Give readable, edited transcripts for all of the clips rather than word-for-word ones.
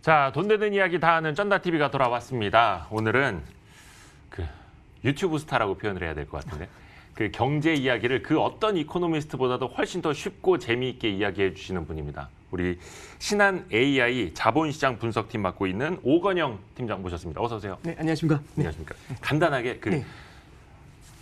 자, 돈 되는 이야기 다 하는 쩐다TV가 돌아왔습니다. 오늘은 그 유튜브 스타라고 표현을 해야 될 것 같은데 그 경제 이야기를 그 어떤 이코노미스트보다도 훨씬 더 쉽고 재미있게 이야기해 주시는 분입니다. 우리 신한 AI 자본시장 분석팀 맡고 있는 오건영 팀장 모셨습니다. 어서 오세요. 네, 안녕하십니까. 안녕하십니까. 간단하게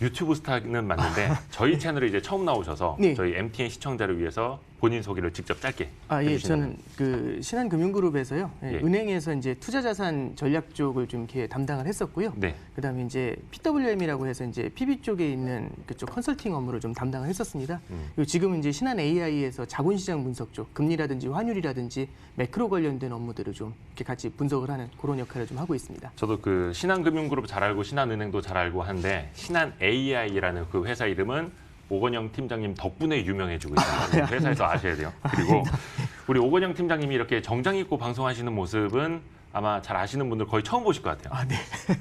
유튜브 스타는 맞는데 저희 채널에 이제 처음 나오셔서 저희 MTN 시청자를 위해서 본인 소개를 직접 짧게 예, 저는 그 신한금융그룹에서요. 은행에서 이제 투자자산 전략 쪽을 좀 이렇게 담당을 했었고요. 그다음에 이제 PWM이라고 해서 이제 PB 쪽에 있는 그쪽 컨설팅 업무를 좀 담당을 했었습니다. 그리고 지금은 이제 신한 AI에서 자본시장 분석 쪽, 금리라든지 환율이라든지 매크로 관련된 업무들을 좀 이렇게 같이 분석을 하는 그런 역할을 좀 하고 있습니다. 저도 그 신한금융그룹 잘 알고 신한은행도 잘 알고 한데 신한 AI라는 그 회사 이름은 오건영 팀장님 덕분에 유명해지고 있습니다. 회사에서 아셔야 돼요. 그리고 우리 오건영 팀장님이 이렇게 정장 입고 방송하시는 모습은 아마 잘 아시는 분들 거의 처음 보실 것 같아요. 네.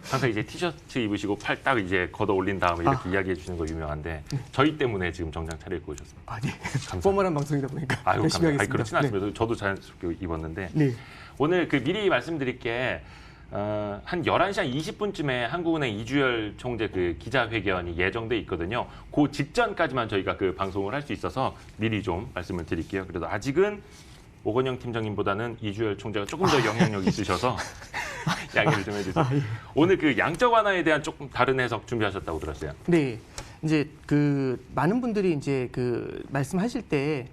항상 이제 티셔츠 입으시고 팔 딱 이제 걷어 올린 다음에 이렇게 이야기해 주시는 거 유명한데 저희 때문에 지금 정장 차려입고 오셨습니다. 네. 포멀한 방송이다 보니까 열심히 하겠습니다. 그렇진 않습니다. 저도 자연스럽게 입었는데 오늘 그 미리 말씀드릴 게 한 11시 한 20분쯤에 한국은행 이주열 총재 그 기자회견이 예정돼 있거든요. 그 직전까지만 저희가 그 방송을 할 수 있어서 미리 좀 말씀을 드릴게요. 그래도 아직은 오건영 팀장님보다는 이주열 총재가 조금 더 영향력이 있으셔서 양해를 좀 해주세요. 오늘 그 양적 완화에 대한 조금 다른 해석 준비하셨다고 들었어요. 네, 이제 그 많은 분들이 이제 그 말씀하실 때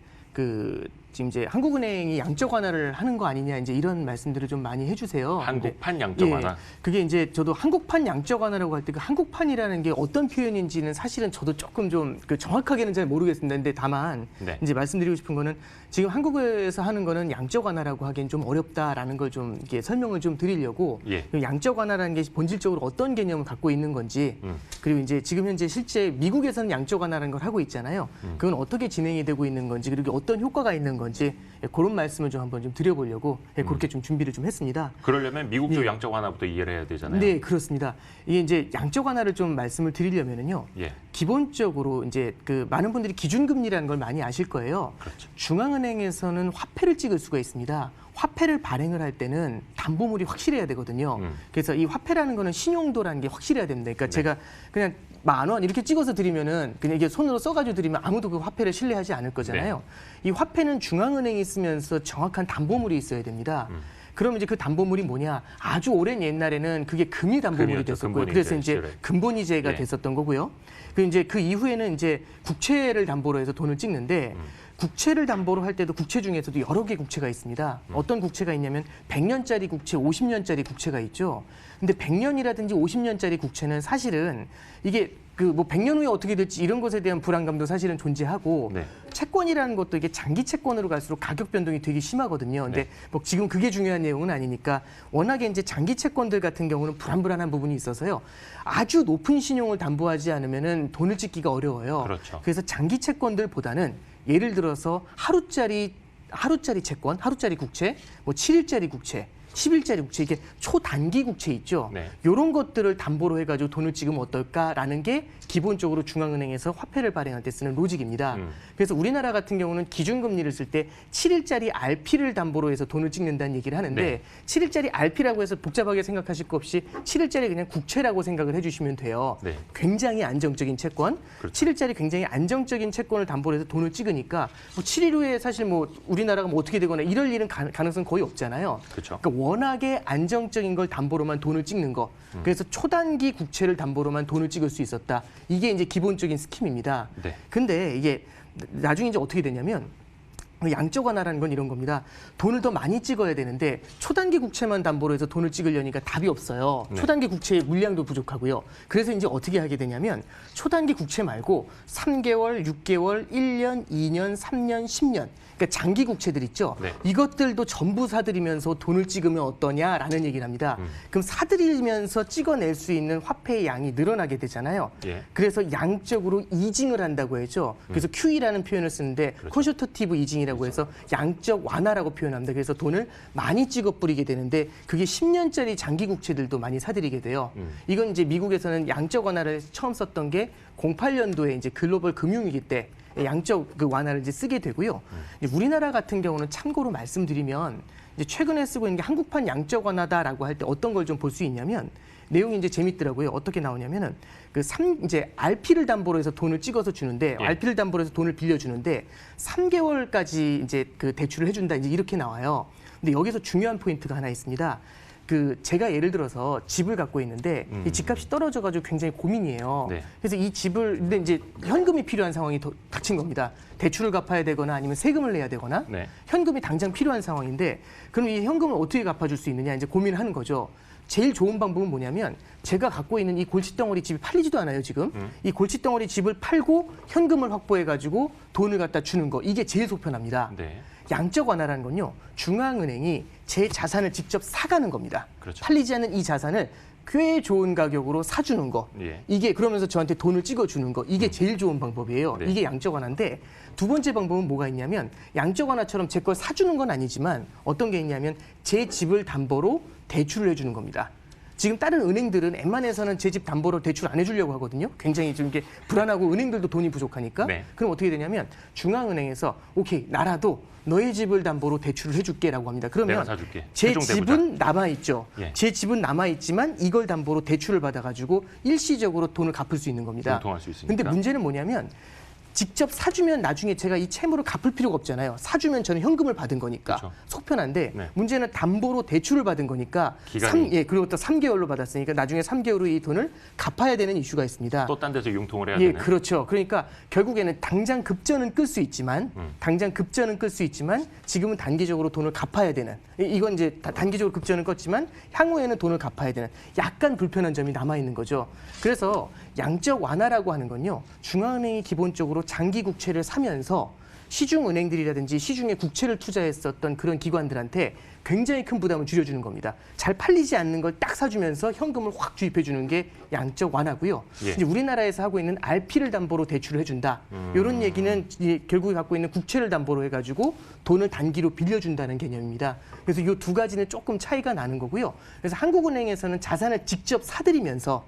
지금 이제 한국은행이 양적 완화를 하는 거 아니냐 이제 이런 말씀들을 좀 많이 해주세요. 한국판 양적 완화. 그게 이제 저도 한국판 양적 완화라고 할 때 그 한국판이라는 게 어떤 표현인지는 사실은 저도 조금 좀 그 정확하게는 잘 모르겠습니다. 근데 다만 이제 말씀드리고 싶은 거는 지금 한국에서 하는 거는 양적 완화라고 하기엔 좀 어렵다라는 걸 좀 이렇게 설명을 좀 드리려고 양적 완화라는 게 본질적으로 어떤 개념을 갖고 있는 건지 그리고 이제 지금 현재 실제 미국에서는 양적 완화라는 걸 하고 있잖아요. 그건 어떻게 진행이 되고 있는 건지 그리고 어떤 효과가 있는 건지 그런 말씀을 좀 한번 좀 드려보려고 그렇게 좀 준비를 좀 했습니다. 그러려면 미국 쪽 양적 완화부터 이해를 해야 되잖아요. 네, 그렇습니다. 이게 이제 양적 완화를 좀 말씀을 드리려면은요. 기본적으로 이제 그 많은 분들이 기준금리라는 걸 많이 아실 거예요. 그렇죠. 중앙은행에서는 화폐를 찍을 수가 있습니다. 화폐를 발행을 할 때는 담보물이 확실해야 되거든요. 그래서 이 화폐라는 거는 신용도라는 게 확실해야 됩니다. 그러니까 제가 그냥 10,000원 이렇게 찍어서 드리면은 그냥 이게 손으로 써가지고 드리면 아무도 그 화폐를 신뢰하지 않을 거잖아요. 이 화폐는 중앙은행이 쓰면서 정확한 담보물이 있어야 됩니다. 그럼 이제 그 담보물이 뭐냐? 아주 오랜 옛날에는 그게 금이 담보물이 됐었고요. 그래서 이제 금본위제가 됐었던 거고요. 그리고 이제 그 이후에는 이제 국채를 담보로 해서 돈을 찍는데 국채를 담보로 할 때도 국채 중에서도 여러 개 국채가 있습니다. 어떤 국채가 있냐면 100년짜리 국채, 50년짜리 국채가 있죠. 근데 100년이라든지 50년짜리 국채는 사실은 이게 그 뭐 100년 후에 어떻게 될지 이런 것에 대한 불안감도 사실은 존재하고 채권이라는 것도 이게 장기 채권으로 갈수록 가격 변동이 되게 심하거든요. 근데 뭐 지금 그게 중요한 내용은 아니니까 워낙에 이제 장기 채권들 같은 경우는 불안불안한 부분이 있어서요. 아주 높은 신용을 담보하지 않으면은 돈을 찍기가 어려워요. 그래서 장기 채권들보다는 예를 들어서 하루짜리 채권, 하루짜리 국채, 뭐 7일짜리 국채, 10일짜리 국채, 이게 초단기 국채 있죠. 이런 것들을 담보로 해가지고 돈을 찍으면 어떨까라는 게 기본적으로 중앙은행에서 화폐를 발행할 때 쓰는 로직입니다. 그래서 우리나라 같은 경우는 기준금리를 쓸 때 7일짜리 RP를 담보로 해서 돈을 찍는다는 얘기를 하는데 7일짜리 RP라고 해서 복잡하게 생각하실 거 없이 7일짜리 그냥 국채라고 생각을 해주시면 돼요. 굉장히 안정적인 채권, 7일짜리 굉장히 안정적인 채권을 담보로 해서 돈을 찍으니까 뭐 7일 후에 사실 뭐 우리나라가 뭐 어떻게 되거나 이럴 일은 가능성 거의 없잖아요. 그러니까 워낙에 안정적인 걸 담보로만 돈을 찍는 거. 그래서 초단기 국채를 담보로만 돈을 찍을 수 있었다. 이게 이제 기본적인 스킴입니다. 근데 이게 나중에 이제 어떻게 되냐면 양적 완화라는 건 이런 겁니다. 돈을 더 많이 찍어야 되는데 초단기 국채만 담보로 해서 돈을 찍으려니까 답이 없어요. 초단기 국채의 물량도 부족하고요. 그래서 이제 어떻게 하게 되냐면 초단기 국채 말고 3개월, 6개월, 1년, 2년, 3년, 10년 그러니까 장기 국채들 있죠. 이것들도 전부 사들이면서 돈을 찍으면 어떠냐라는 얘기를 합니다. 그럼 사들이면서 찍어낼 수 있는 화폐의 양이 늘어나게 되잖아요. 그래서 양적으로 이징을 한다고 해죠. 그래서 QE라는 표현을 쓰는데 콘셔터티브 이징이라고 해서 양적 완화라고 표현합니다. 그래서 돈을 많이 찍어 뿌리게 되는데 그게 10년짜리 장기 국채들도 많이 사들이게 돼요. 이건 이제 미국에서는 양적 완화를 처음 썼던 게 08년도에 이제 글로벌 금융위기 때 양적 그 완화를 이제 쓰게 되고요. 우리나라 같은 경우는 참고로 말씀드리면 이제 최근에 쓰고 있는 게 한국판 양적 완화다라고 할 때 어떤 걸 좀 볼 수 있냐면 내용이 이제 재밌더라고요. 어떻게 나오냐면은 이제 RP를 담보로 해서 돈을 찍어서 주는데 예. RP를 담보로 해서 돈을 빌려주는데 3개월까지 이제 그 대출을 해준다 이제 이렇게 나와요. 근데 여기서 중요한 포인트가 하나 있습니다. 제가 예를 들어서 집을 갖고 있는데 이 집값이 떨어져가지고 굉장히 고민이에요. 네. 그래서 이 집을 근데 이제 현금이 필요한 상황이 닥친 겁니다. 대출을 갚아야 되거나 아니면 세금을 내야 되거나 네. 현금이 당장 필요한 상황인데 그럼 이 현금을 어떻게 갚아줄 수 있느냐 이제 고민을 하는 거죠. 제일 좋은 방법은 뭐냐면 제가 갖고 있는 이 골칫덩어리 집이 팔리지도 않아요 지금. 이 골칫덩어리 집을 팔고 현금을 확보해가지고 돈을 갖다 주는 거 이게 제일 속편합니다. 네. 양적 완화라는 건요. 중앙은행이 제 자산을 직접 사가는 겁니다. 그렇죠. 팔리지 않는 이 자산을 꽤 좋은 가격으로 사주는 거. 예. 이게 그러면서 저한테 돈을 찍어주는 거. 이게 제일 좋은 방법이에요. 네. 이게 양적 완화인데 두 번째 방법은 뭐가 있냐면 양적 완화처럼 제 걸 사주는 건 아니지만 어떤 게 있냐면 제 집을 담보로 대출을 해주는 겁니다. 지금 다른 은행들은 웬만해서는 제 집 담보로 대출 안 해주려고 하거든요. 굉장히 좀 이게 불안하고 은행들도 돈이 부족하니까. 네. 그럼 어떻게 되냐면 중앙은행에서 오케이 나라도 너의 집을 담보로 대출을 해줄게라고 합니다. 내가 그러면 사줄게. 제 최종 집은 대부자. 남아 있죠. 예. 제 집은 남아 있지만 이걸 담보로 대출을 받아가지고 일시적으로 돈을 갚을 수 있는 겁니다. 융통할 수 있으니까. 근데 문제는 뭐냐면 직접 사주면 나중에 제가 이 채무를 갚을 필요가 없잖아요. 사주면 저는 현금을 받은 거니까 그렇죠. 속편한데 네. 문제는 담보로 대출을 받은 거니까 기간이. 그리고 또 3개월로 받았으니까 나중에 3개월 후에 이 돈을 갚아야 되는 이슈가 있습니다. 또 딴 데서 융통을 해야 예, 되는. 그렇죠. 그러니까 결국에는 당장 급전은 끌 수 있지만, 지금은 단기적으로 돈을 갚아야 되는. 이건 이제 단기적으로 급전은 껐지만 향후에는 돈을 갚아야 되는 약간 불편한 점이 남아 있는 거죠. 그래서 양적 완화라고 하는 건요, 중앙은행이 기본적으로 장기 국채를 사면서 시중 은행들이라든지 시중에 국채를 투자했었던 그런 기관들한테 굉장히 큰 부담을 줄여주는 겁니다. 잘 팔리지 않는 걸 딱 사주면서 현금을 확 주입해 주는 게 양적 완화고요. 예. 이제 우리나라에서 하고 있는 RP를 담보로 대출을 해준다. 이런 얘기는 결국에 갖고 있는 국채를 담보로 해가지고 돈을 단기로 빌려준다는 개념입니다. 그래서 이 두 가지는 조금 차이가 나는 거고요. 그래서 한국은행에서는 자산을 직접 사들이면서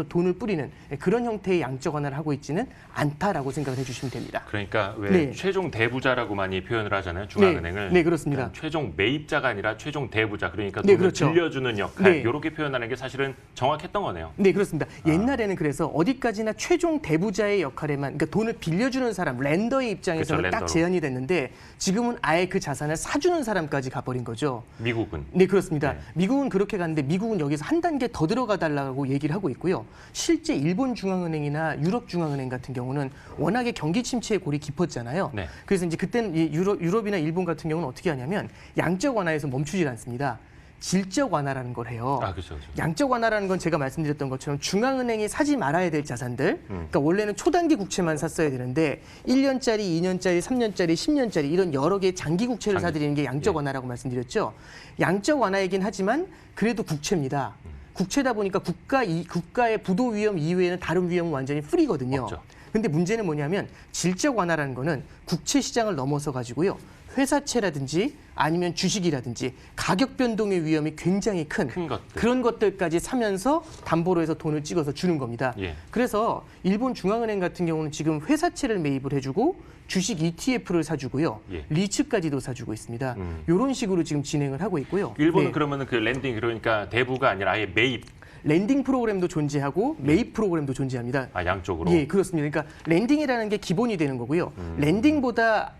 돈을 뿌리는 그런 형태의 양적 완화를 하고 있지는 않다라고 생각을 해주시면 됩니다. 그러니까 왜 네. 최종 대부자라고 많이 표현을 하잖아요. 중앙은행을. 네, 그렇습니다. 그러니까 최종 매입자가 아니라 최종 대부자. 그러니까 네, 돈을 그렇죠. 빌려주는 역할. 네. 이렇게 표현하는 게 사실은 정확했던 거네요. 네, 그렇습니다. 옛날에는 그래서 어디까지나 최종 대부자의 역할에만, 그러니까 돈을 빌려주는 사람, 렌더의 입장에서는 그렇죠, 딱 렌더로. 제한이 됐는데 지금은 아예 그 자산을 사주는 사람까지 가버린 거죠. 미국은. 네, 그렇습니다. 네. 미국은 그렇게 갔는데 미국은 여기서 한 단계 더 들어가 달라고 얘기를 하고 있고요. 실제 일본 중앙은행이나 유럽 중앙은행 같은 경우는 워낙에 경기 침체의 골이 깊었잖아요. 네. 그래서 이제 그때는 이 유럽이나 일본 같은 경우는 어떻게 하냐면 양적 완화에서 멈추질 않습니다. 질적 완화라는 걸 해요. 아, 그렇죠. 그렇죠. 양적 완화라는 건 제가 말씀드렸던 것처럼 중앙은행이 사지 말아야 될 자산들, 그러니까 원래는 초단기 국채만 샀어야 되는데 1년짜리, 2년짜리, 3년짜리, 10년짜리 이런 여러 개의 장기 국채를 사들이는 게 양적 예. 완화라고 말씀드렸죠. 양적 완화이긴 하지만 그래도 국채입니다. 국채다 보니까 국가의 부도 위험 이외에는 다른 위험은 완전히 프리거든요. 없죠. 근데 문제는 뭐냐면 질적 완화라는 거는 국채 시장을 넘어서 가지고요. 회사채라든지 아니면 주식이라든지 가격 변동의 위험이 굉장히 큰 것들. 그런 것들까지 사면서 담보로 해서 돈을 찍어서 주는 겁니다. 예. 그래서 일본 중앙은행 같은 경우는 지금 회사채를 매입을 해주고 주식 ETF를 사주고요. 예. 리츠까지도 사주고 있습니다. 이런 식으로 지금 진행을 하고 있고요. 일본은 네. 그러면은 그 랜딩 그러니까 대부가 아니라 아예 매입. 랜딩 프로그램도 존재하고 매입 프로그램도 존재합니다. 아, 양쪽으로. 예, 그렇습니다. 그러니까 랜딩이라는 게 기본이 되는 거고요. 랜딩보다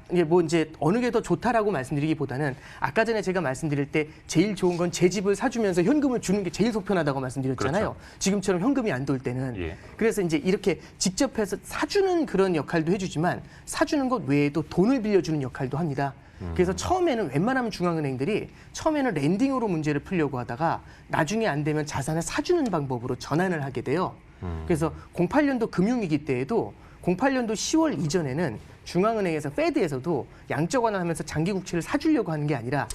이제 어느 게 더 좋다라고 말씀드리기보다는 아까 전에 제가 말씀드릴 때 제일 좋은 건 제 집을 사주면서 현금을 주는 게 제일 속편하다고 말씀드렸잖아요. 그렇죠. 지금처럼 현금이 안 돌 때는. 예. 그래서 이제 이렇게 직접 해서 사주는 그런 역할도 해주지만 사주는 것 외에도 돈을 빌려주는 역할도 합니다. 그래서 처음에는 웬만하면 중앙은행들이 처음에는 랜딩으로 문제를 풀려고 하다가 나중에 안 되면 자산을 사주는 방법으로 전환을 하게 돼요. 그래서 08년도 금융위기 때에도 08년도 10월 이전에는 중앙은행에서 페드에서도 양적 완화하면서 장기 국채를 사주려고 하는 게 아니라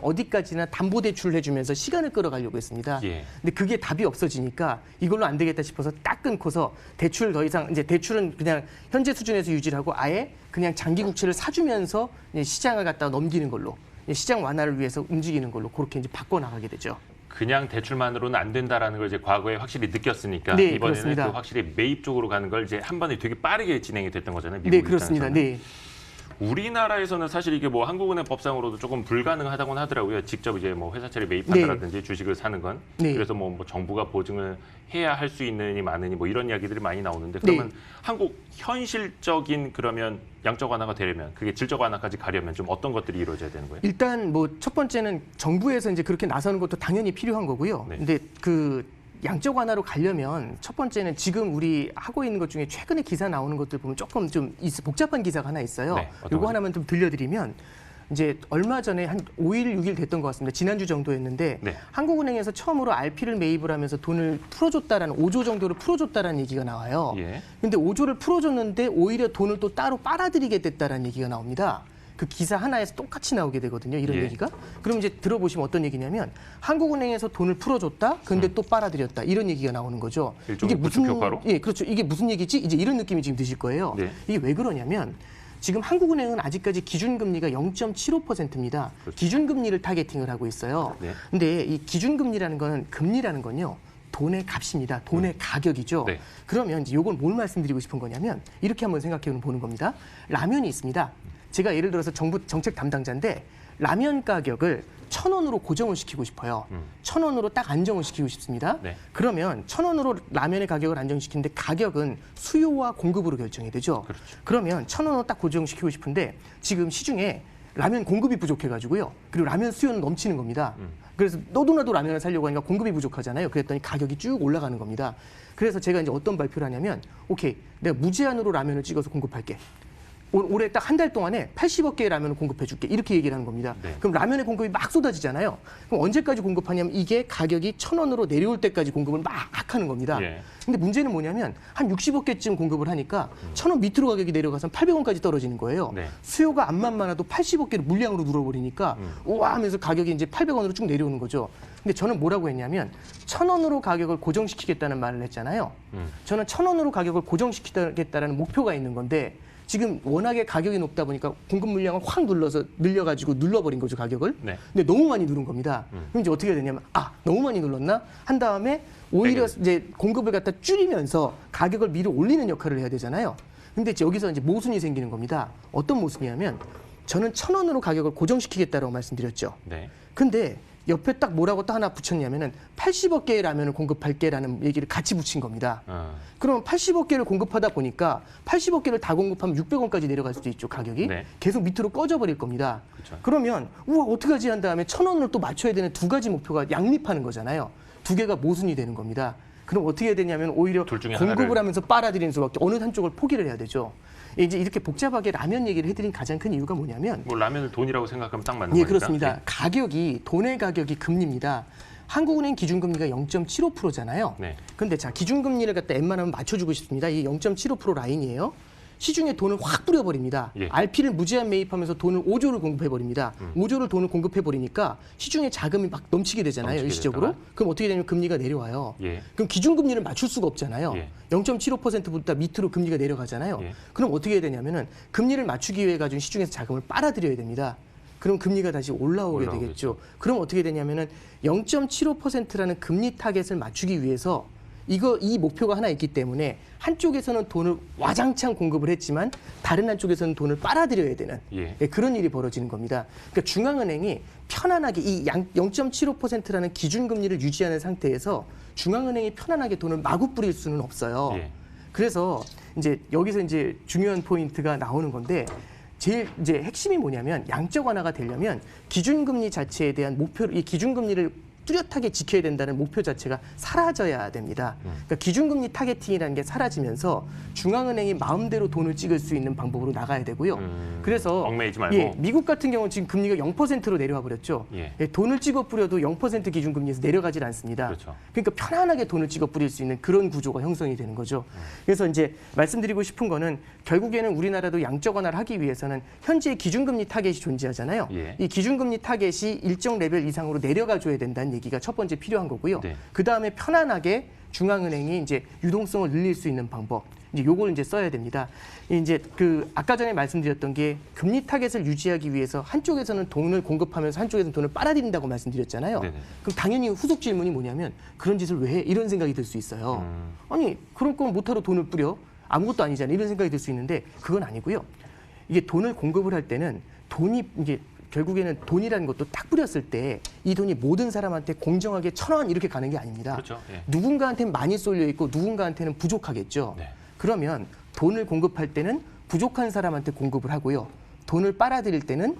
어디까지나 담보대출을 해주면서 시간을 끌어가려고 했습니다. 예. 근데 그게 답이 없어지니까 이걸로 안 되겠다 싶어서 딱 끊고서 대출 더 이상 이제 대출은 그냥 현재 수준에서 유지를 하고 아예 그냥 장기 국채를 사주면서 이제 시장을 갖다가 넘기는 걸로 시장 완화를 위해서 움직이는 걸로 그렇게 이제 바꿔 나가게 되죠. 그냥 대출만으로는 안 된다라는 걸 이제 과거에 확실히 느꼈으니까 네, 이번에는 그렇습니다. 그 확실히 매입 쪽으로 가는 걸 이제 한 번에 되게 빠르게 진행이 됐던 거잖아요. 미국 네, 그렇습니다. 입장에서는. 네. 우리나라에서는 사실 이게 뭐 한국은행 법상으로도 조금 불가능하다고는 하더라고요. 직접 이제 뭐 회사채를 매입한다든지 네. 주식을 사는 건. 네. 그래서 뭐 정부가 보증을 해야 할 수 있느니 마느니 뭐 이런 이야기들이 많이 나오는데 그러면 네. 한국 현실적인 그러면 양적 완화가 되려면 그게 질적 완화까지 가려면 좀 어떤 것들이 이루어져야 되는 거예요? 일단 뭐 첫 번째는 정부에서 이제 그렇게 나서는 것도 당연히 필요한 거고요. 네. 근데 그 양적 완화로 가려면 첫 번째는 지금 우리 하고 있는 것 중에 최근에 기사 나오는 것들 보면 조금 좀 복잡한 기사가 하나 있어요. 네, 어떤 요거 거죠? 하나만 좀 들려드리면 이제 얼마 전에 한 5일, 6일 됐던 것 같습니다. 지난주 정도였는데 네. 한국은행에서 처음으로 RP를 매입을 하면서 돈을 풀어줬다라는 5조 정도를 풀어줬다라는 얘기가 나와요. 예. 근데 5조를 풀어줬는데 오히려 돈을 또 따로 빨아들이게 됐다라는 얘기가 나옵니다. 그 기사 하나에서 똑같이 나오게 되거든요. 이런 예. 얘기가. 그럼 이제 들어보시면 어떤 얘기냐면 한국은행에서 돈을 풀어줬다. 근데 또 빨아들였다. 이런 얘기가 나오는 거죠. 일종의 부추 효과로? 예, 그렇죠. 이게 무슨 얘기지? 이제 이런 느낌이 지금 드실 거예요. 네. 이게 왜 그러냐면 지금 한국은행은 아직까지 기준금리가 0.75%입니다. 그렇죠. 기준금리를 타겟팅을 하고 있어요. 네. 근데 이 기준금리라는 거는 금리라는 건요. 돈의 값입니다. 돈의 가격이죠. 네. 그러면 이제 이걸 뭘 말씀드리고 싶은 거냐면 이렇게 한번 생각해 보는 겁니다. 라면이 있습니다. 제가 예를 들어서 정부 정책 담당자인데 라면 가격을 1,000원으로 고정을 시키고 싶어요. 1,000원으로 딱 안정을 시키고 싶습니다. 네. 그러면 1,000원으로 라면의 가격을 안정시키는데 가격은 수요와 공급으로 결정이 되죠. 그렇죠. 그러면 1,000원으로 딱 고정시키고 싶은데 지금 시중에 라면 공급이 부족해가지고요. 그리고 라면 수요는 넘치는 겁니다. 그래서 너도나도 라면을 사려고 하니까 공급이 부족하잖아요. 그랬더니 가격이 쭉 올라가는 겁니다. 그래서 제가 이제 어떤 발표를 하냐면 오케이, 내가 무제한으로 라면을 찍어서 공급할게. 올해 딱 한 달 동안에 80억 개의 라면을 공급해 줄게. 이렇게 얘기를 하는 겁니다. 네. 그럼 라면의 공급이 막 쏟아지잖아요. 그럼 언제까지 공급하냐면 이게 가격이 1,000원으로 내려올 때까지 공급을 막 하는 겁니다. 예. 근데 문제는 뭐냐면 한 60억 개쯤 공급을 하니까 1,000원 밑으로 가격이 내려가서 800원까지 떨어지는 거예요. 네. 수요가 암만 많아도 80억 개를 물량으로 눌러버리니까 우와 하면서 가격이 이제 800원으로 쭉 내려오는 거죠. 근데 저는 뭐라고 했냐면 1,000원으로 가격을 고정시키겠다는 말을 했잖아요. 저는 1,000원으로 가격을 고정시키겠다는 목표가 있는 건데 지금 워낙에 가격이 높다 보니까 공급 물량을 확 늘려가지고 눌러버린 거죠, 가격을. 네. 근데 너무 많이 누른 겁니다. 그럼 이제 어떻게 되냐면 너무 많이 눌렀나? 한 다음에 오히려 이제 공급을 갖다 줄이면서 가격을 밀어 올리는 역할을 해야 되잖아요. 근데 이제 여기서 이제 모순이 생기는 겁니다. 어떤 모순이냐면 저는 1,000원으로 가격을 고정시키겠다라고 말씀드렸죠. 네. 근데 옆에 딱 뭐라고 딱 하나 붙였냐면은 80억 개의 라면을 공급할게라는 얘기를 같이 붙인 겁니다. 그러면 80억 개를 공급하다 보니까 80억 개를 다 공급하면 600원까지 내려갈 수도 있죠, 가격이. 네. 계속 밑으로 꺼져버릴 겁니다. 그쵸. 그러면 우와 어떡하지 한 다음에 1,000원을 또 맞춰야 되는 두 가지 목표가 양립하는 거잖아요. 두 개가 모순이 되는 겁니다. 그럼 어떻게 해야 되냐면 오히려 둘 중에 공급을 하나를. 하면서 빨아들이는 수밖에 어느 한쪽을 포기를 해야 되죠. 이제 이렇게 복잡하게 라면 얘기를 해드린 가장 큰 이유가 뭐냐면 뭐 라면을 돈이라고 생각하면 딱 맞는 예, 거니까. 그렇습니다. 가격이 돈의 가격이 금리입니다. 한국은행 기준금리가 0.75%잖아요. 네. 근데 자 기준금리를 갖다 웬만하면 맞춰주고 싶습니다. 이 0.75% 라인이에요. 시중에 돈을 확 뿌려버립니다. 예. RP를 무제한 매입하면서 돈을 5조를 공급해버립니다. 5조를 돈을 공급해버리니까 시중에 자금이 막 넘치게 되잖아요. 넘치게 일시적으로. 됐다가. 그럼 어떻게 되냐면 금리가 내려와요. 예. 그럼 기준금리를 맞출 수가 없잖아요. 예. 0.75%보다 밑으로 금리가 내려가잖아요. 예. 그럼 어떻게 해야 되냐면은 금리를 맞추기 위해 가지고 시중에서 자금을 빨아들여야 됩니다. 그럼 금리가 다시 올라오게 올라오겠죠. 되겠죠. 그럼 어떻게 되냐면은 0.75%라는 금리 타겟을 맞추기 위해서 이 목표가 하나 있기 때문에 한쪽에서는 돈을 와장창 공급을 했지만 다른 한쪽에서는 돈을 빨아들여야 되는 예. 그런 일이 벌어지는 겁니다. 그러니까 중앙은행이 편안하게 이 0.75%라는 기준금리를 유지하는 상태에서 중앙은행이 편안하게 돈을 마구 뿌릴 수는 없어요. 예. 그래서 이제 여기서 이제 중요한 포인트가 나오는 건데 제일 이제 핵심이 뭐냐면 양적 완화가 되려면 기준금리 자체에 대한 이 기준금리를 뚜렷하게 지켜야 된다는 목표 자체가 사라져야 됩니다. 그러니까 기준금리 타겟팅이라는 게 사라지면서 중앙은행이 마음대로 돈을 찍을 수 있는 방법으로 나가야 되고요. 그래서 얽매이지 말고. 예, 미국 같은 경우는 지금 금리가 0%로 내려와 버렸죠. 예. 예, 돈을 찍어 뿌려도 0% 기준금리에서 내려가질 않습니다. 그렇죠. 그러니까 편안하게 돈을 찍어 뿌릴 수 있는 그런 구조가 형성이 되는 거죠. 그래서 이제 말씀드리고 싶은 거는 결국에는 우리나라도 양적 완화를 하기 위해서는 현재 기준금리 타겟이 존재하잖아요. 예. 이 기준금리 타겟이 일정 레벨 이상으로 내려가 줘야 된다는 얘기가 첫 번째 필요한 거고요. 네. 그 다음에 편안하게 중앙은행이 이제 유동성을 늘릴 수 있는 방법. 이제 요걸 이제 써야 됩니다. 이제 아까 전에 말씀드렸던 게 금리 타겟을 유지하기 위해서 한쪽에서는 돈을 공급하면서 한쪽에서는 돈을 빨아들인다고 말씀드렸잖아요. 네네. 그럼 당연히 후속 질문이 뭐냐면 그런 짓을 왜 해? 이런 생각이 들 수 있어요. 아니 그런 건 못하러 돈을 뿌려? 아무것도 아니잖아요. 이런 생각이 들 수 있는데 그건 아니고요. 이게 돈을 공급을 할 때는 돈이 이게 결국에는 돈이라는 것도 딱 뿌렸을 때 이 돈이 모든 사람한테 공정하게 1,000원 이렇게 가는 게 아닙니다. 그렇죠. 예. 누군가한테는 많이 쏠려 있고 누군가한테는 부족하겠죠. 네. 그러면 돈을 공급할 때는 부족한 사람한테 공급을 하고요. 돈을 빨아들일 때는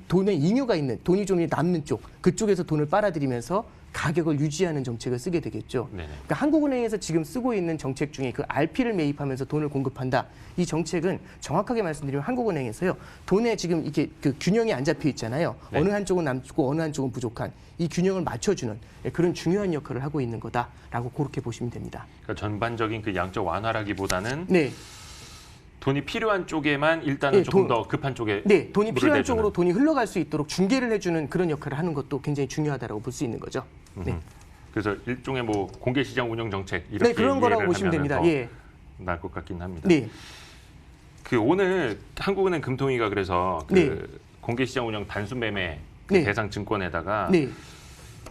돈에 잉여가 있는 돈이 좀 남는 쪽 그쪽에서 돈을 빨아들이면서 가격을 유지하는 정책을 쓰게 되겠죠. 네네. 그러니까 한국은행에서 지금 쓰고 있는 정책 중에 그 RP를 매입하면서 돈을 공급한다. 이 정책은 정확하게 말씀드리면 한국은행에서요. 돈에 지금 이게 그 균형이 안 잡혀 있잖아요. 네. 어느 한쪽은 남고 어느 한쪽은 부족한 이 균형을 맞춰주는 그런 중요한 역할을 하고 있는 거다라고 그렇게 보시면 됩니다. 그러니까 전반적인 그 양적 완화라기보다는 네. 돈이 필요한 쪽에만 일단은 네, 조금 더 급한 쪽에 네, 돈이 물을 필요한 내주는. 쪽으로 돈이 흘러갈 수 있도록 중개를 해주는 그런 역할을 하는 것도 굉장히 중요하다고 볼 수 있는 거죠. 네, 그래서 일종의 뭐 공개시장 운영 정책 이렇게 네 그런 거라고 이해를 보시면 하면은 됩니다. 더 예, 나을 것 같긴 합니다. 네, 그 오늘 한국은행 금통위가 그래서 그 네. 공개시장 운영 단순 매매 그 네. 대상 증권에다가 네,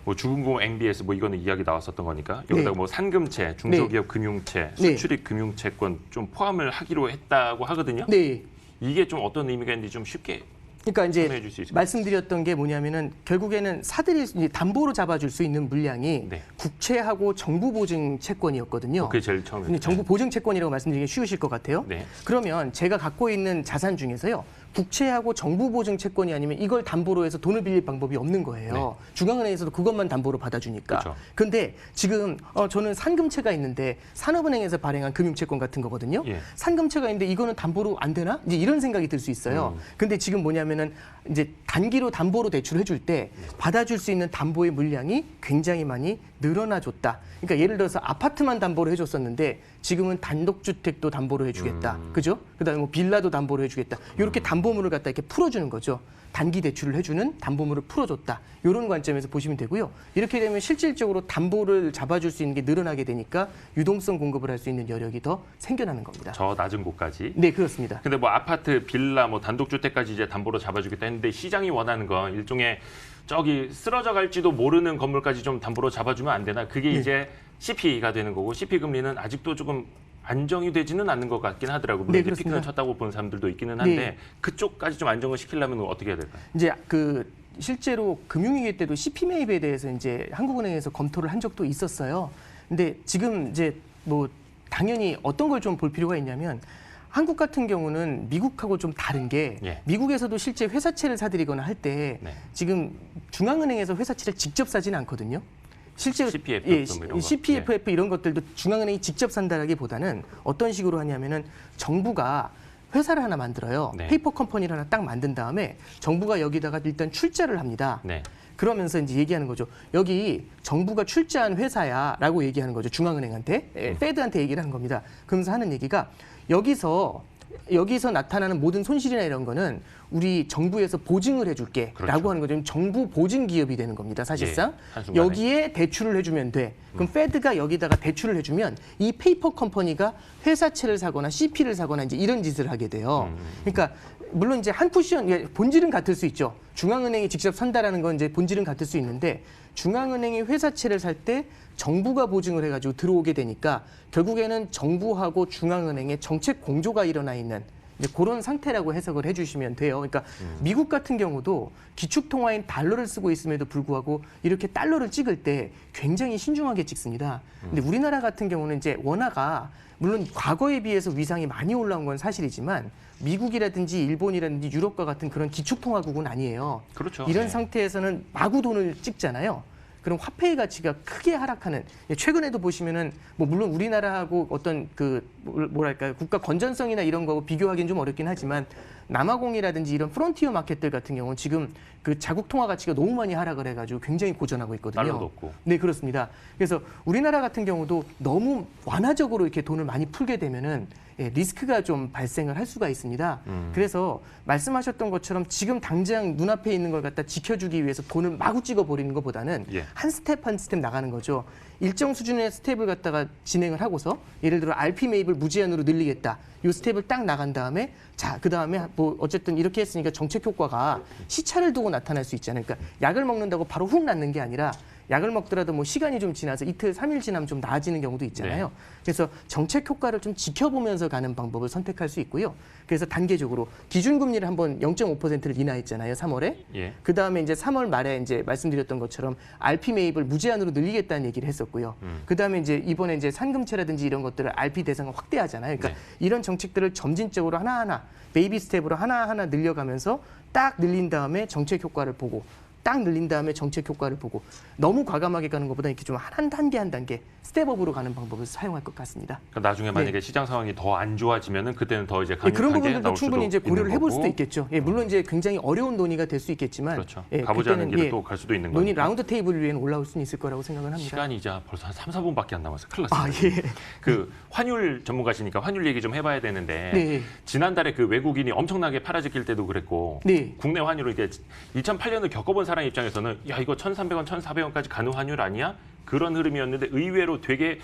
뭐 주금공 MBS 뭐 이거는 이야기 나왔었던 거니까 여기다가 네. 뭐 상금채, 중소기업 금융채, 네. 수출입 금융채권 좀 포함을 하기로 했다고 하거든요. 네. 이게 좀 어떤 의미가 있는지 좀 쉽게 그러니까 이제 설명해 줄 수 있을까요? 말씀드렸던 게 뭐냐면은 결국에는 사들이 이제 담보로 잡아줄 수 있는 물량이 네. 국채하고 정부 보증 채권이었거든요. 그게 제일 처음에. 근데 정부 보증 채권이라고 말씀드리기 쉬우실 것 같아요. 네. 그러면 제가 갖고 있는 자산 중에서요. 국채하고 정부 보증 채권이 아니면 이걸 담보로 해서 돈을 빌릴 방법이 없는 거예요. 중앙은행에서도 그것만 담보로 받아주니까. 그렇죠. 근데 지금 저는 상금채가 있는데 산업은행에서 발행한 금융채권 같은 거거든요. 예. 상금채가 있는데 이거는 담보로 안 되나? 이제 이런 생각이 들 수 있어요. 근데 지금 뭐냐면은 이제 단기로 담보로 대출해 줄 때 받아줄 수 있는 담보의 물량이 굉장히 많이 늘어나줬다. 그러니까 예를 들어서 아파트만 담보로 해줬었는데 지금은 단독주택도 담보로 해주겠다. 그죠? 그다음에 뭐 빌라도 담보로 해주겠다. 이렇게 담보물을 갖다 이렇게 풀어주는 거죠. 단기 대출을 해주는 담보물을 풀어줬다. 이런 관점에서 보시면 되고요. 이렇게 되면 실질적으로 담보를 잡아줄 수 있는 게 늘어나게 되니까 유동성 공급을 할 수 있는 여력이 더 생겨나는 겁니다. 저 낮은 곳까지. 네, 그렇습니다. 근데 뭐 아파트, 빌라, 뭐 단독주택까지 이제 담보로 잡아주겠다 했는데 시장이 원하는 건 일종의 저기 쓰러져 갈지도 모르는 건물까지 좀 담보로 잡아주면 안 되나? 그게 이제 CP가 되는 거고 CP 금리는 아직도 조금 안정이 되지는 않는 것 같긴 하더라고요. 물론 네, 이제 그렇습니다. 피크는 쳤다고 보는 사람들도 있기는 한데 네. 그쪽까지 좀 안정을 시키려면 어떻게 해야 될까요? 이제 그 실제로 금융위기 때도 CP 매입에 대해서 이제 한국은행에서 검토를 한 적도 있었어요. 근데 지금 이제 뭐 당연히 어떤 걸 좀 볼 필요가 있냐면 한국 같은 경우는 미국하고 좀 다른 게 예. 미국에서도 실제 회사채를 사들이거나 할 때 네. 지금 중앙은행에서 회사채를 직접 사지는 않거든요. 실제로 CPF 예, 뭐 이런 거. CPFF 이런 것들도 중앙은행이 직접 산다라기보다는 어떤 식으로 하냐면은 정부가 회사를 하나 만들어요. 네. 페이퍼 컴퍼니를 하나 딱 만든 다음에 정부가 여기다가 일단 출자를 합니다. 네. 그러면서 이제 얘기하는 거죠. 여기 정부가 출자한 회사야라고 얘기하는 거죠. 중앙은행한테, 페드한테 얘기를 하는 겁니다. 그러면서 하는 얘기가 여기서 나타나는 모든 손실이나 이런 거는 우리 정부에서 보증을 해줄게라고 그렇죠. 하는 거죠. 정부 보증 기업이 되는 겁니다. 사실상 예, 한순간에. 여기에 대출을 해주면 돼. 그럼 페드가 여기다가 대출을 해주면 이 페이퍼 컴퍼니가 회사채를 사거나 CP를 사거나 이제 이런 짓을 하게 돼요. 그러니까 물론 이제 한 쿠션 본질은 같을 수 있죠. 중앙은행이 직접 산다라는 건 이제 본질은 같을 수 있는데 중앙은행이 회사채를 살 때 정부가 보증을 해가지고 들어오게 되니까 결국에는 정부하고 중앙은행의 정책 공조가 일어나 있는 이제 그런 상태라고 해석을 해주시면 돼요. 그러니까 미국 같은 경우도 기축통화인 달러를 쓰고 있음에도 불구하고 이렇게 달러를 찍을 때 굉장히 신중하게 찍습니다. 근데 우리나라 같은 경우는 이제 원화가 물론 과거에 비해서 위상이 많이 올라온 건 사실이지만 미국이라든지 일본이라든지 유럽과 같은 그런 기축통화국은 아니에요. 그렇죠. 이런 네. 상태에서는 마구 돈을 찍잖아요. 그럼 화폐의 가치가 크게 하락하는 최근에도 보시면은 뭐 물론 우리나라하고 어떤 그 뭐랄까요 국가 건전성이나 이런 거 비교하기는 좀 어렵긴 하지만 남아공이라든지 이런 프론티어 마켓들 같은 경우는 지금 그 자국 통화 가치가 너무 많이 하락을 해가지고 굉장히 고전하고 있거든요. 달러도 없고. 네, 그렇습니다. 그래서 우리나라 같은 경우도 너무 완화적으로 이렇게 돈을 많이 풀게 되면은 리스크가 좀 발생을 할 수가 있습니다. 그래서 말씀하셨던 것처럼 지금 당장 눈앞에 있는 걸 갖다 지켜주기 위해서 돈을 마구 찍어버리는 것보다는 예. 한 스텝 한 스텝 나가는 거죠. 일정 수준의 스텝을 갖다가 진행을 하고서 예를 들어 RP 매입을 무제한으로 늘리겠다. 이 스텝을 딱 나간 다음에 자, 그 다음에 뭐 어쨌든 이렇게 했으니까 정책 효과가 시차를 두고 나타날 수 있잖아요. 그러니까 약을 먹는다고 바로 훅 낫는 게 아니라 약을 먹더라도 뭐 시간이 좀 지나서 이틀, 3일 지나면 좀 나아지는 경우도 있잖아요. 그래서 정책 효과를 좀 지켜보면서 가는 방법을 선택할 수 있고요. 그래서 단계적으로 기준금리를 한번 0.5%를 인하했잖아요, 3월에. 예. 그 다음에 이제 3월 말에 이제 말씀드렸던 것처럼 RP 매입을 무제한으로 늘리겠다는 얘기를 했었고요. 그 다음에 이제 이번에 이제 상금채라든지 이런 것들을 RP 대상을 확대하잖아요. 그러니까 이런 정책들을 점진적으로 하나하나 베이비 스텝으로 하나하나 늘려가면서 딱 늘린 다음에 정책 효과를 보고 딱 늘린 다음에 정책 효과를 보고 너무 과감하게 가는 것보다 이렇게 좀 한 단계 한 단계 스텝업으로 가는 방법을 사용할 것 같습니다. 그러니까 나중에 만약에 시장 상황이 더 안 좋아지면은 그때는 더 이제 그런 강력하게 부분들도 나올 충분히 수도 이제 고려를 있는 해볼 거고. 수도 있겠죠. 물론 이제 굉장히 어려운 논의가 될 수 있겠지만 그렇죠. 예, 가보지 않은 그때는, 길을 또 갈 수도 있는 논의 거니까. 라운드 테이블 위에는 올라올 수는 있을 거라고 생각을 합니다. 시간이 이제 벌써 한 3, 4분밖에 안 남았어요. 큰일 아, 났습니다. 예. 그 환율 전문가시니까 환율 얘기 좀 해봐야 되는데 네. 지난달에 그 외국인이 엄청나게 팔아지길 때도 그랬고 네. 국내 환율을 이게 2008년을 겪어본 사람 입장에서는 야 이거 1,300원, 1,400원까지 가는 환율 아니야? 그런 흐름이었는데 의외로 되게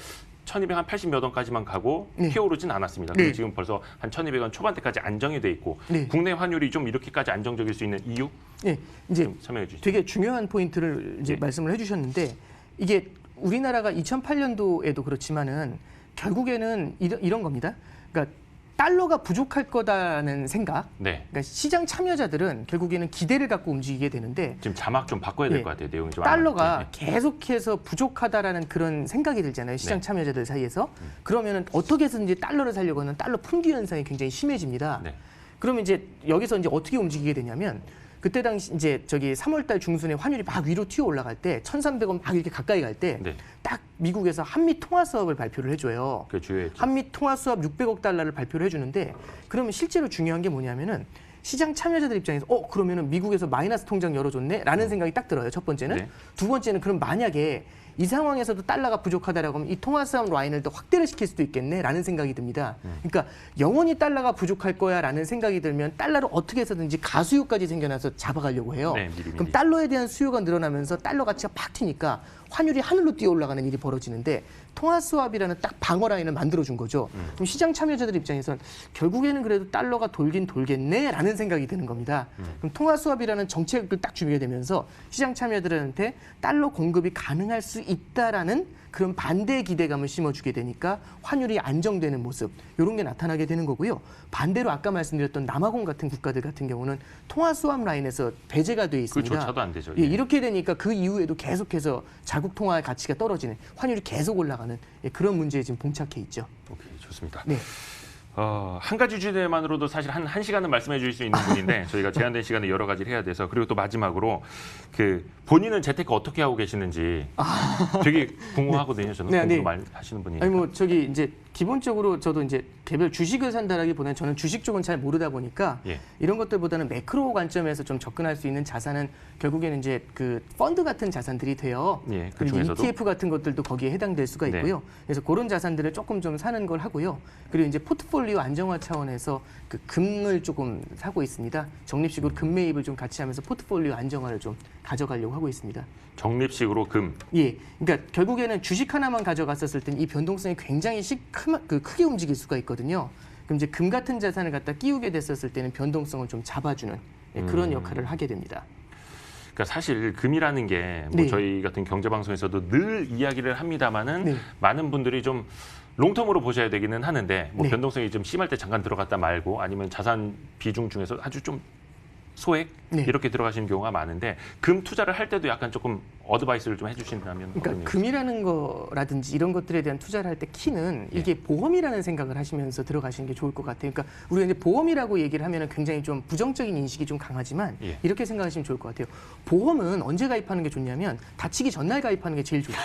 1,280 몇 원까지만 가고 네. 피어오르진 않았습니다. 그리고 네. 지금 벌써 한 1,200원 초반대까지 안정이 돼 있고 네. 국내 환율이 좀 이렇게까지 안정적일 수 있는 이유 예, 이제 좀 설명해 주시죠. 되게 중요한 포인트를 이제 네. 말씀을 해주셨는데 이게 우리나라가 2008년도에도 그렇지만은 결국에는 이런 겁니다. 그러니까 달러가 부족할 거다는 생각. 네. 그러니까 시장 참여자들은 결국에는 기대를 갖고 움직이게 되는데 지금 자막 좀 바꿔야 될 예. 것 같아요. 내용이 좀 달러가 안 맞는데. 계속해서 부족하다라는 그런 생각이 들잖아요. 시장 네. 참여자들 사이에서. 그러면은 어떻게 해서든지 달러를 살려고 하는 달러 품귀 현상이 굉장히 심해집니다. 네. 그러면 이제 여기서 이제 어떻게 움직이게 되냐면 그때 당시 이제 저기 3월달 중순에 환율이 막 위로 튀어 올라갈 때 1,300원 막 이렇게 가까이 갈 때 딱 네. 미국에서 한미 통화 수업을 발표를 해줘요. 그 주요했죠. 한미 통화 수업 600억 달러를 발표를 해주는데 그러면 실제로 중요한 게 뭐냐면은 시장 참여자들 입장에서 그러면은 미국에서 마이너스 통장 열어줬네라는 생각이 딱 들어요. 첫 번째는. 네. 두 번째는 그럼 만약에 이 상황에서도 달러가 부족하다라고 하면 이 통화 싸움 라인을 더 확대를 시킬 수도 있겠네라는 생각이 듭니다. 그러니까 영원히 달러가 부족할 거야라는 생각이 들면 달러를 어떻게 해서든지 가수요까지 생겨나서 잡아가려고 해요. 네, 미리. 그럼 달러에 대한 수요가 늘어나면서 달러 가치가 팍 튀니까 환율이 하늘로 뛰어 올라가는 일이 벌어지는데 통화 스왑이라는 딱 방어 라인을 만들어준 거죠. 그럼 시장 참여자들 입장에서는 결국에는 그래도 달러가 돌긴 돌겠네라는 생각이 드는 겁니다. 그럼 통화 스왑이라는 정책을 딱 주게 되면서 시장 참여자들한테 달러 공급이 가능할 수 있다라는 그런 반대 기대감을 심어주게 되니까 환율이 안정되는 모습 이런 게 나타나게 되는 거고요. 반대로 아까 말씀드렸던 남아공 같은 국가들 같은 경우는 통화 스왑 라인에서 배제가 돼 있습니다. 그조차도 안 되죠. 예, 이렇게 되니까 그 이후에도 계속해서 자국 통화의 가치가 떨어지는 환율이 계속 올라가는 그런 문제에 지금 봉착해 있죠. 오케이, 좋습니다. 네. 한 가지 주제만으로도 사실 한 시간은 말씀해 주실 수 있는 분인데 저희가 제한된 시간에 여러 가지를 해야 돼서 그리고 또 마지막으로 그 본인은 재테크 어떻게 하고 계시는지 되게 궁금하거든요. 저는 네, 공부 네. 많이 하시는 분이니까. 아니 뭐 저기 이제 기본적으로 저도 이제 개별 주식을 산다라기보다는 저는 주식 쪽은 잘 모르다 보니까 예. 이런 것들보다는 매크로 관점에서 좀 접근할 수 있는 자산은 결국에는 이제 그 펀드 같은 자산들이 돼요. 예, 그 그리고 중에서도 ETF 같은 것들도 거기에 해당될 수가 네. 있고요. 그래서 그런 자산들을 조금 좀 사는 걸 하고요. 그리고 이제 포트폴리오 안정화 차원에서 그 금을 조금 사고 있습니다. 적립식으로 금 매입을 좀 같이 하면서 포트폴리오 안정화를 좀 가져가려고 하고 있습니다. 적립식으로 금. 예, 그러니까 결국에는 주식 하나만 가져갔었을 땐 이 변동성이 굉장히 크게 움직일 수가 있거든요. 그럼 이제 금 같은 자산을 갖다 끼우게 됐었을 때는 변동성을 좀 잡아주는 그런 역할을 하게 됩니다. 그러니까 사실 금이라는 게 뭐 네. 저희 같은 경제 방송에서도 늘 이야기를 합니다만은 네. 많은 분들이 좀 롱텀으로 보셔야 되기는 하는데 뭐 네. 변동성이 좀 심할 때 잠깐 들어갔다 말고 아니면 자산 비중 중에서 아주 좀 소액 네. 이렇게 들어가시는 경우가 많은데 금 투자를 할 때도 약간 조금 어드바이스를 좀 해주신다면 그러니까 금이라는 거라든지 이런 것들에 대한 투자를 할 때 키는 예. 이게 보험이라는 생각을 하시면서 들어가시는 게 좋을 것 같아요. 그러니까 우리가 이제 보험이라고 얘기를 하면은 굉장히 좀 부정적인 인식이 좀 강하지만 예. 이렇게 생각하시면 좋을 것 같아요. 보험은 언제 가입하는 게 좋냐면 다치기 전날 가입하는 게 제일 좋죠.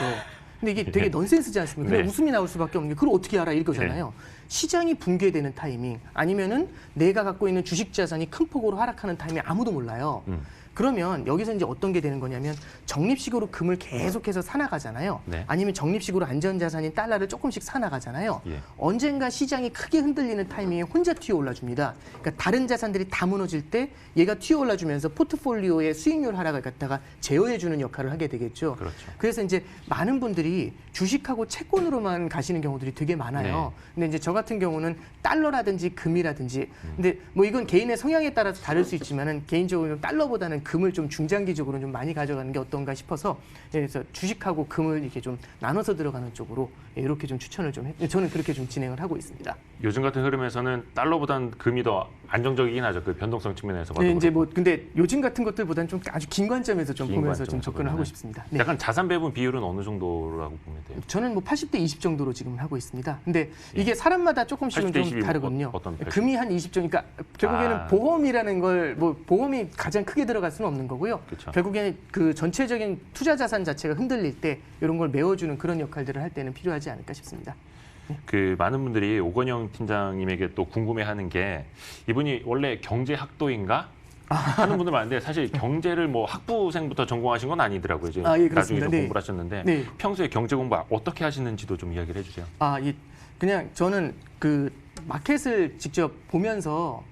근데 이게 되게 넌센스지 않습니까? 네. 그냥 웃음이 나올 수밖에 없는 게 그걸 어떻게 알아 이거잖아요. 시장이 붕괴되는 타이밍 아니면은 내가 갖고 있는 주식 자산이 큰 폭으로 하락하는 타이밍 아무도 몰라요. 그러면 여기서 이제 어떤 게 되는 거냐면 적립식으로 금을 계속해서 사나가잖아요. 네. 아니면 적립식으로 안전자산인 달러를 조금씩 사나가잖아요. 예. 언젠가 시장이 크게 흔들리는 타이밍에 혼자 튀어 올라줍니다. 그러니까 다른 자산들이 다 무너질 때 얘가 튀어 올라주면서 포트폴리오의 수익률 하락을 갖다가 제어해주는 역할을 하게 되겠죠. 그렇죠. 그래서 이제 많은 분들이 주식하고 채권으로만 가시는 경우들이 되게 많아요. 근데 이제 저 같은 경우는 달러라든지 금이라든지 근데 뭐 이건 개인의 성향에 따라서 다를 수 있지만은 개인적으로 달러보다는 때는 금을 좀 중장기적으로 좀 많이 가져가는 게 어떤가 싶어서 그래서 주식하고 금을 이렇게 좀 나눠서 들어가는 쪽으로 이렇게 좀 추천을 좀 저는 그렇게 좀 진행을 하고 있습니다. 요즘 같은 흐름에서는 달러보단 금이 더 안정적이긴 하죠. 그 변동성 측면에서 봐도. 네, 이제 뭐 근데 요즘 같은 것들보다는 좀 아주 긴 관점에서 좀 보면서 좀 접근을 하고 싶습니다. 네. 약간 자산 배분 비율은 어느 정도라고 보면 돼요? 저는 뭐 80대 20 정도로 지금 하고 있습니다. 근데 이게 사람마다 조금씩은 좀 다르거든요. 어떤 금이 한 20 정도, 그러니까 결국에는 보험이라는 걸 뭐 보험이 가장 크게 들어갈 수는 없는 거고요. 그쵸. 결국에는 그 전체적인 투자 자산 자체가 흔들릴 때 이런 걸 메워주는 그런 역할들을 할 때는 필요하지 않을까 싶습니다. 그 많은 분들이 오건영 팀장님에게 또 궁금해하는 게 이분이 원래 경제학도인가 하는 분들 많은데 사실 경제를 뭐 학부생부터 전공하신 건 아니더라고요. 이제 예, 나중에 좀 네. 공부를 하셨는데 네. 평소에 경제 공부 어떻게 하시는지도 좀 이야기를 해주세요. 그냥 저는 그 마켓을 직접 보면서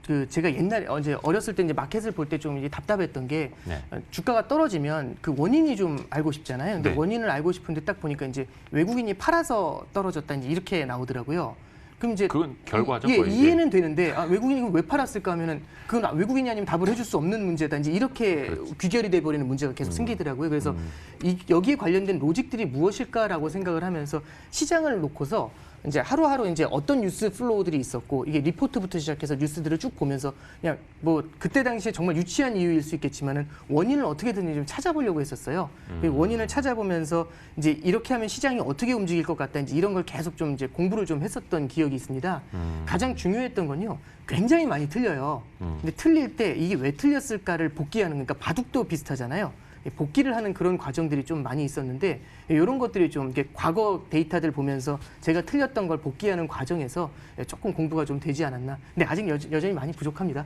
그 제가 옛날에 이제 어렸을 때 이제 마켓을 볼 때 좀 답답했던 게 네. 주가가 떨어지면 그 원인이 좀 알고 싶잖아요. 근데 네. 원인을 알고 싶은데 딱 보니까 이제 외국인이 팔아서 떨어졌다 이제 이렇게 나오더라고요. 그럼 이제 그건 결과죠. 예, 거의. 이해는 되는데 외국인이 그럼 왜 팔았을까 하면은 그건 외국인이 아니면 답을 해줄 수 없는 문제다. 이제 이렇게 귀결이 돼 버리는 문제가 계속 생기더라고요. 그래서 여기에 관련된 로직들이 무엇일까라고 생각을 하면서 시장을 놓고서 이제 하루하루 이제 어떤 뉴스 플로우들이 있었고 이게 리포트부터 시작해서 뉴스들을 쭉 보면서 그냥 뭐 그때 당시에 정말 유치한 이유일 수 있겠지만은 원인을 어떻게든 좀 찾아보려고 했었어요. 그 원인을 찾아보면서 이제 이렇게 하면 시장이 어떻게 움직일 것 같다 이제 이런 걸 계속 좀 이제 공부를 좀 했었던 기억이 있습니다. 가장 중요했던 건요. 굉장히 많이 틀려요. 근데 틀릴 때 이게 왜 틀렸을까를 복기하는 그러니까 바둑도 비슷하잖아요. 복기를 하는 그런 과정들이 좀 많이 있었는데 이런 것들이 좀 이렇게 과거 데이터들 보면서 제가 틀렸던 걸 복기하는 과정에서 조금 공부가 좀 되지 않았나. 근데 아직 여전히 많이 부족합니다.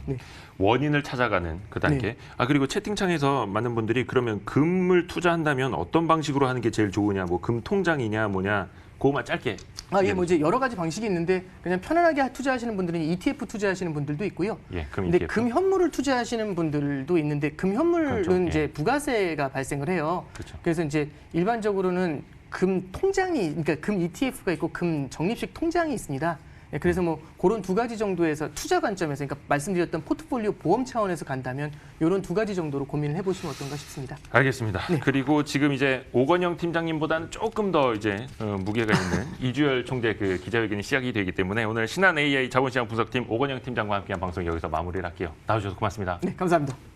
네. 원인을 찾아가는 그 단계. 네. 그리고 채팅창에서 많은 분들이 그러면 금을 투자한다면 어떤 방식으로 하는 게 제일 좋으냐, 뭐 금 통장이냐, 뭐냐, 그거만 짧게. 예, 뭐 이제 여러 가지 방식이 있는데 그냥 편안하게 투자하시는 분들은 ETF 투자하시는 분들도 있고요. 예, 금 근데 ETF. 금 현물을 투자하시는 분들도 있는데 금 현물은 그렇죠. 이제 예. 부가세가 발생을 해요. 그렇죠. 그래서 이제 일반적으로는 금 통장이 그러니까 금 ETF가 있고 금 적립식 통장이 있습니다. 예, 그래서 뭐 그런 두 가지 정도에서 투자 관점에서 그러니까 말씀드렸던 포트폴리오 보험 차원에서 간다면 이런 두 가지 정도로 고민을 해보시면 어떤가 싶습니다. 알겠습니다. 네. 그리고 지금 이제 오건영 팀장님보다는 조금 더 이제 무게가 있는 이주열 총재 그 기자회견이 시작이 되기 때문에 오늘 신한 AI 자본시장 분석팀 오건영 팀장과 함께한 방송 여기서 마무리를 할게요. 나와주셔서 고맙습니다. 네, 감사합니다.